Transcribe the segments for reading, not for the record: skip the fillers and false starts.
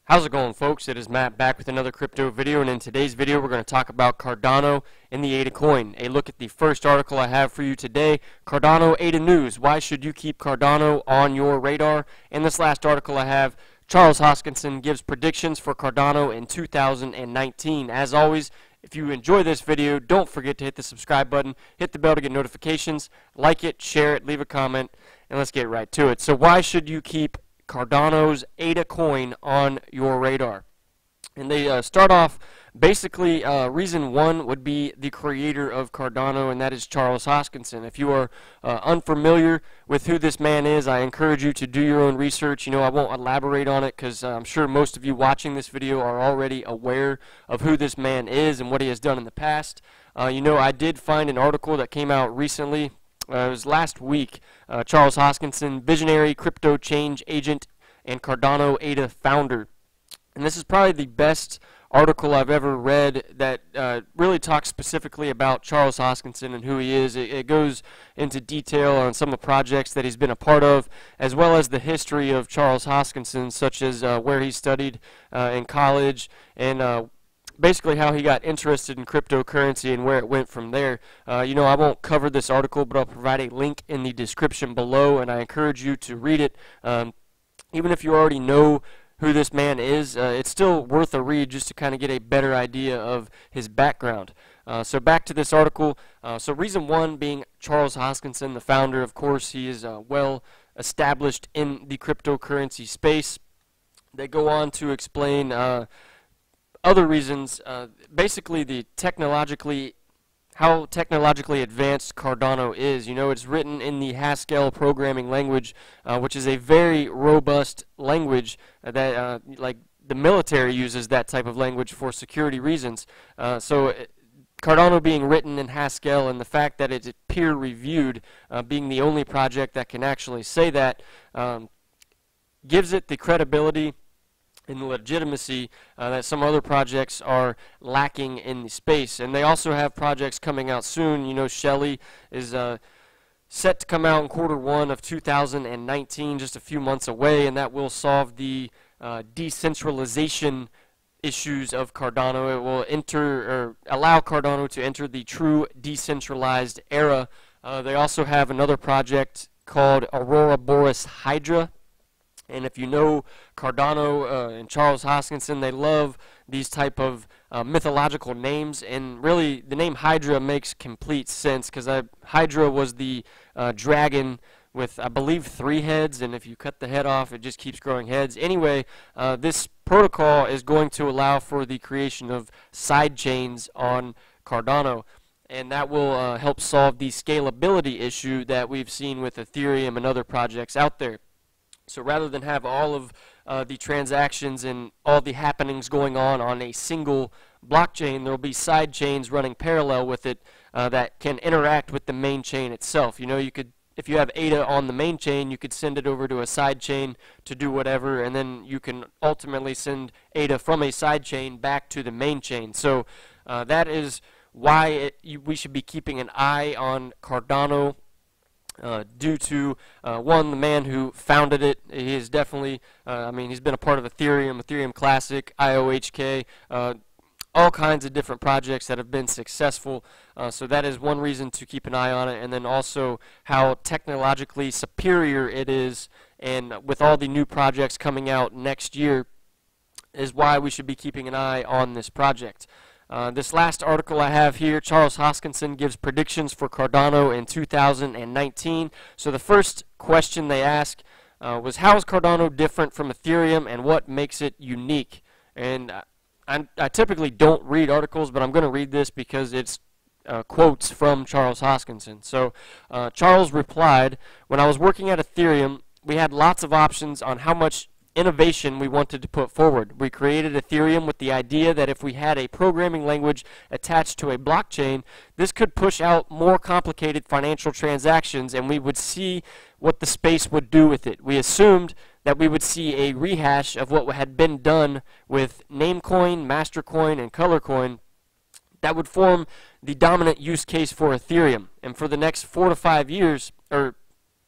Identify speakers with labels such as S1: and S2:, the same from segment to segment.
S1: How's it going, folks? It is Matt back with another crypto video, and in today's video we're going to talk about Cardano and the ADA coin. A look at the first article I have for you today, Cardano ADA News. Why should you keep Cardano on your radar? And this last article I have, Charles Hoskinson gives predictions for Cardano in 2019. As always, if you enjoy this video, don't forget to hit the subscribe button, hit the bell to get notifications, like it, share it, leave a comment, and let's get right to it. So why should you keep Cardano's ADA coin on your radar? And they start off basically, reason one would be the creator of Cardano, and that is Charles Hoskinson. If you are unfamiliar with who this man is, I encourage you to do your own research. You know, I won't elaborate on it because I'm sure most of you watching this video are already aware of who this man is and what he has done in the past. You know, I did find an article that came out recently. It was last week. Charles Hoskinson, visionary crypto change agent and Cardano ADA founder. And this is probably the best article I've ever read that really talks specifically about Charles Hoskinson and who he is. It goes into detail on some of the projects that he's been a part of, as well as the history of Charles Hoskinson, such as where he studied in college and basically how he got interested in cryptocurrency and where it went from there. You know, I won't cover this article, but I'll provide a link in the description below, and I encourage you to read it. Even if you already know who this man is, it's still worth a read just to kind of get a better idea of his background. So back to this article. So reason one being Charles Hoskinson, the founder. Of course, he is well established in the cryptocurrency space. They go on to explain other reasons, basically how technologically advanced Cardano is. You know, it's written in the Haskell programming language, which is a very robust language that, like, the military uses that type of language for security reasons. Cardano being written in Haskell and the fact that it's peer-reviewed, being the only project that can actually say that, gives it the credibility and the legitimacy that some other projects are lacking in the space. And they also have projects coming out soon. You know, Shelley is set to come out in Q1 of 2019, just a few months away, and that will solve the decentralization issues of Cardano. It will allow Cardano to enter the true decentralized era. They also have another project called Aurora Boreas Hydra. And if you know Cardano and Charles Hoskinson, they love these type of mythological names. And really, the name Hydra makes complete sense because Hydra was the dragon with, I believe, 3 heads. And if you cut the head off, it just keeps growing heads. Anyway, this protocol is going to allow for the creation of side chains on Cardano. And that will help solve the scalability issue that we've seen with Ethereum and other projects out there. So rather than have all of the transactions and all the happenings going on a single blockchain, there will be side chains running parallel with it that can interact with the main chain itself. You know, you could, if you have ADA on the main chain, you could send it over to a side chain to do whatever, and then you can ultimately send ADA from a side chain back to the main chain. So that is why we should be keeping an eye on Cardano. Due to, one, the man who founded it. He is definitely, I mean, he's been a part of Ethereum Classic, IOHK, all kinds of different projects that have been successful. So that is one reason to keep an eye on it. And then also how technologically superior it is, and with all the new projects coming out next year, is why we should be keeping an eye on this project. This last article I have here, Charles Hoskinson gives predictions for Cardano in 2019. So the first question they ask was, how is Cardano different from Ethereum and what makes it unique? And I typically don't read articles, but I'm going to read this because it's quotes from Charles Hoskinson. So Charles replied, when I was working at Ethereum, we had lots of options on how much innovation we wanted to put forward. We created Ethereum with the idea that if we had a programming language attached to a blockchain, this could push out more complicated financial transactions, and we would see what the space would do with it. We assumed that we would see a rehash of what had been done with Namecoin, Mastercoin, and Colorcoin that would form the dominant use case for Ethereum. And for the next 4 to 5 years, or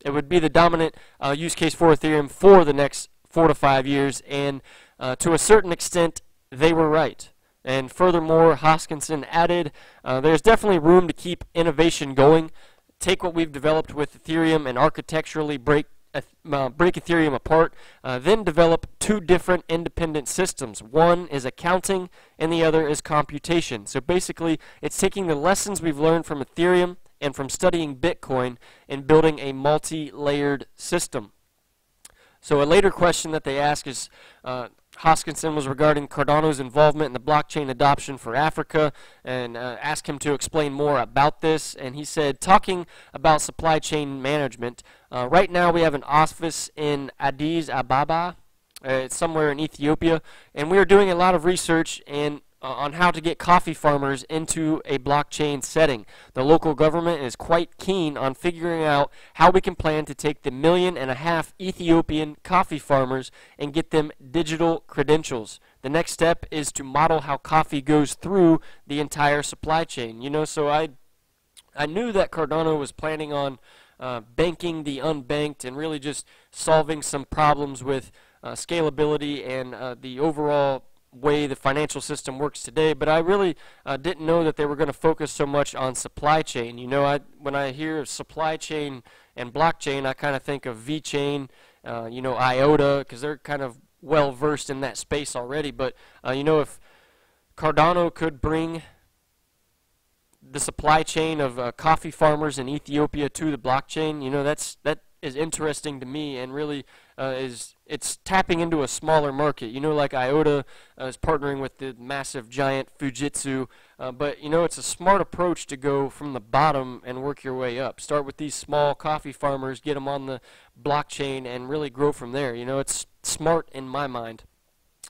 S1: it would be the dominant use case for Ethereum for the next 4 to 5 years, and to a certain extent, they were right. And furthermore, Hoskinson added, there's definitely room to keep innovation going. Take what we've developed with Ethereum and architecturally break Ethereum apart, then develop two different independent systems. One is accounting and the other is computation. So basically, it's taking the lessons we've learned from Ethereum and from studying Bitcoin and building a multi-layered system. So a later question that they ask is, Hoskinson was regarding Cardano's involvement in the blockchain adoption for Africa, and asked him to explain more about this. And he said, talking about supply chain management, right now we have an office in Addis Ababa, it's somewhere in Ethiopia, and we are doing a lot of research and on how to get coffee farmers into a blockchain setting. The local government is quite keen on figuring out how we can plan to take the 1.5 million Ethiopian coffee farmers and get them digital credentials. The next step is to model how coffee goes through the entire supply chain. You know, so I knew that Cardano was planning on banking the unbanked and really just solving some problems with scalability and the overall way the financial system works today, but I really didn't know that they were going to focus so much on supply chain. You know, when I hear of supply chain and blockchain, I kind of think of VeChain, you know, IOTA, because they're kind of well versed in that space already. But you know, if Cardano could bring the supply chain of coffee farmers in Ethiopia to the blockchain, you know, that is interesting to me, and really it's tapping into a smaller market. You know, like IOTA is partnering with the massive giant Fujitsu, but you know, it's a smart approach to go from the bottom and work your way up. Start with these small coffee farmers, get them on the blockchain, and really grow from there. You know, it's smart in my mind.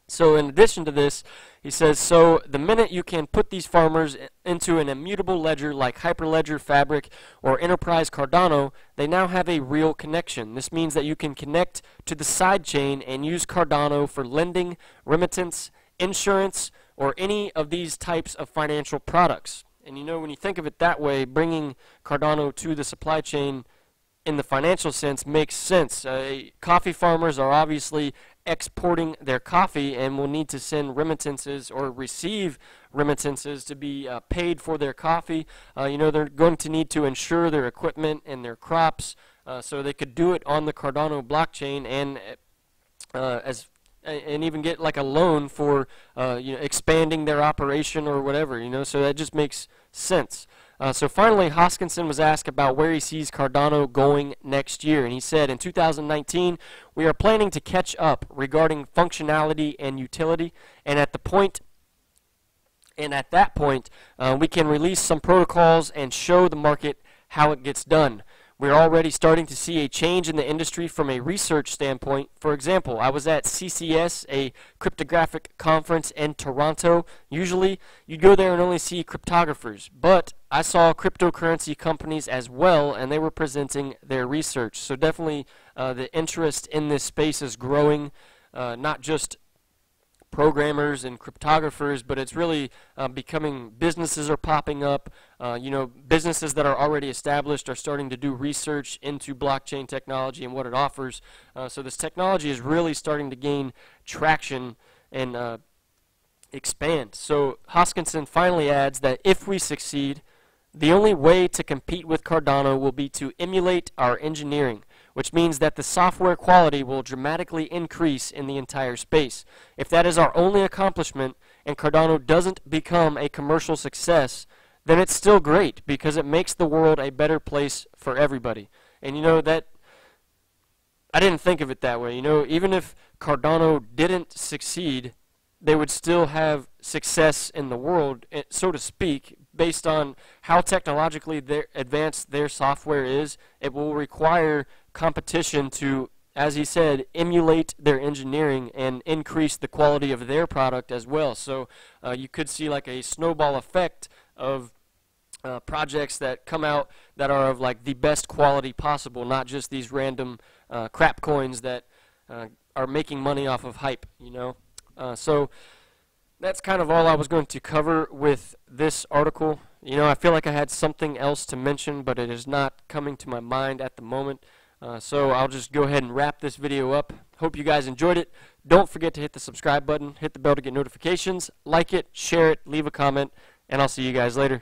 S1: So in addition to this, he says, so the minute you can put these farmers into an immutable ledger like Hyperledger Fabric or Enterprise Cardano, they now have a real connection. This means that you can connect to the sidechain and use Cardano for lending, remittance, insurance, or any of these types of financial products. And you know, when you think of it that way, bringing Cardano to the supply chain in the financial sense makes sense. Coffee farmers are obviously exporting their coffee and will need to send remittances or receive remittances to be paid for their coffee. You know, they're going to need to insure their equipment and their crops, so they could do it on the Cardano blockchain and and even get like a loan for you know, expanding their operation or whatever. You know, so that just makes sense. So finally, Hoskinson was asked about where he sees Cardano going next year, and he said, in 2019, we are planning to catch up regarding functionality and utility, and at that point, we can release some protocols and show the market how it gets done. We're already starting to see a change in the industry from a research standpoint. For example, I was at CCS, a cryptographic conference in Toronto. Usually, you'd go there and only see cryptographers, but I saw cryptocurrency companies as well, and they were presenting their research. So definitely the interest in this space is growing, not just programmers and cryptographers, but it's really becoming, businesses are popping up. You know, businesses that are already established are starting to do research into blockchain technology and what it offers. So this technology is really starting to gain traction and expand. So Hoskinson finally adds that if we succeed, the only way to compete with Cardano will be to emulate our engineering, which means that the software quality will dramatically increase in the entire space. If that is our only accomplishment and Cardano doesn't become a commercial success, then it's still great because it makes the world a better place for everybody. And you know, that I didn't think of it that way. You know, even if Cardano didn't succeed, they would still have success in the world, so to speak, based on how technologically advanced their software is. It will require competition to, as he said, emulate their engineering and increase the quality of their product as well. So you could see like a snowball effect of projects that come out that are of like the best quality possible, not just these random crap coins that are making money off of hype, you know. So that's kind of all I was going to cover with this article. You know, I feel like I had something else to mention, but it is not coming to my mind at the moment. So I'll just go ahead and wrap this video up. Hope you guys enjoyed it. Don't forget to hit the subscribe button, hit the bell to get notifications, like it, share it, leave a comment, and I'll see you guys later.